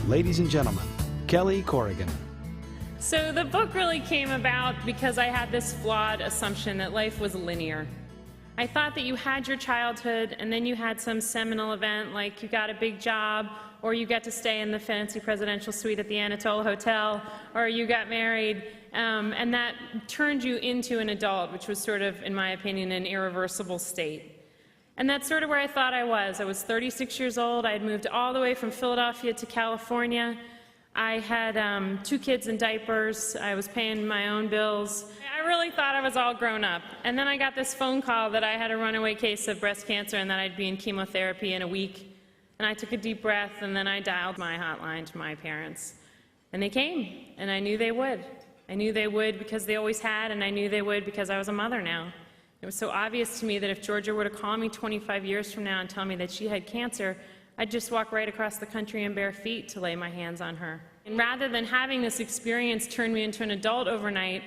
Ladies and gentlemen, Kelly Corrigan. So the book really came about because I had this flawed assumption that life was linear. I thought that you had your childhood and then you had some seminal event like you got a big job, or you got to stay in the fancy presidential suite at the Anatole Hotel, or you got married, and that turned you into an adult, which was sort of, in my opinion, an irreversible state. And that's sort of where I thought I was. I was 36 years old. I had moved all the way from Philadelphia to California. I had 2 kids in diapers. I was paying my own bills. I really thought I was all grown up. And then I got this phone call that I had a runaway case of breast cancer and that I'd be in chemotherapy in a week. And I took a deep breath, and then I dialed my hotline to my parents. And they came, and I knew they would. I knew they would because they always had, and I knew they would because I was a mother now. It was so obvious to me that if Georgia were to call me 25 years from now and tell me that she had cancer, I'd just walk right across the country in bare feet to lay my hands on her. And rather than having this experience turn me into an adult overnight,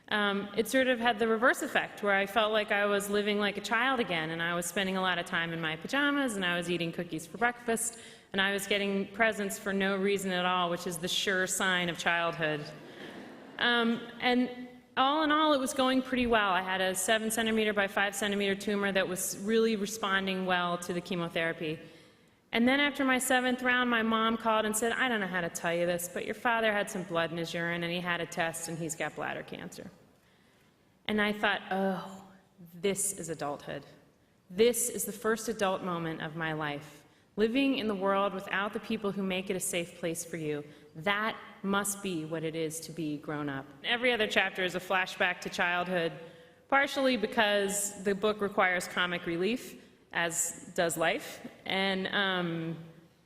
it sort of had the reverse effect, where I felt like I was living like a child again, and I was spending a lot of time in my pajamas, and I was eating cookies for breakfast, and I was getting presents for no reason at all, which is the sure sign of childhood. And all in all, it was going pretty well. I had a 7-centimeter by 5-centimeter tumor that was really responding well to the chemotherapy. And then after my 7th round, my mom called and said, "I don't know how to tell you this, but your father had some blood in his urine, and he had a test, and he's got bladder cancer." And I thought, oh, this is adulthood. This is the first adult moment of my life. Living in the world without the people who make it a safe place for you, that must be what it is to be grown up. Every other chapter is a flashback to childhood, partially because the book requires comic relief, as does life, and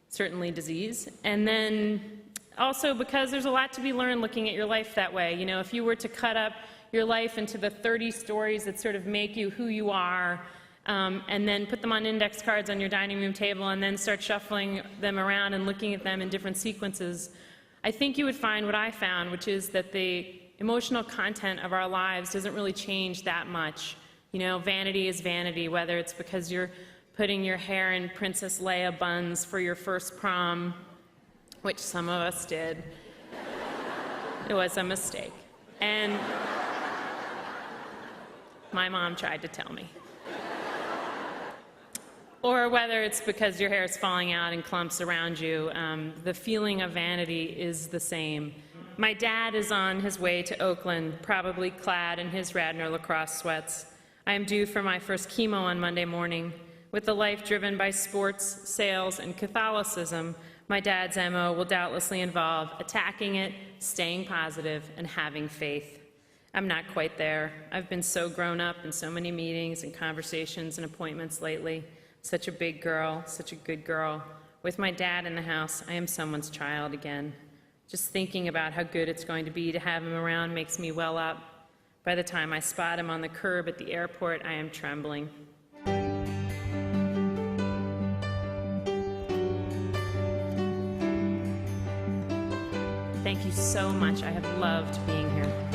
certainly disease. And then also because there's a lot to be learned looking at your life that way. You know, if you were to cut up your life into the 30 stories that sort of make you who you are, and then put them on index cards on your dining room table and then start shuffling them around and looking at them in different sequences, I think you would find what I found, which is that the emotional content of our lives doesn't really change that much. You know, vanity is vanity, whether it's because you're putting your hair in Princess Leia buns for your first prom, which some of us did. It was a mistake. And my mom tried to tell me. Or whether it's because your hair is falling out in clumps around you, the feeling of vanity is the same. My dad is on his way to Oakland, probably clad in his Radnor lacrosse sweats. I am due for my first chemo on Monday morning. With a life driven by sports, sales, and Catholicism, my dad's MO will doubtlessly involve attacking it, staying positive, and having faith. I'm not quite there. I've been so grown up in so many meetings and conversations and appointments lately. Such a big girl, such a good girl. With my dad in the house, I am someone's child again. Just thinking about how good it's going to be to have him around makes me well up. By the time I spot him on the curb at the airport, I am trembling. Thank you so much. I have loved being here.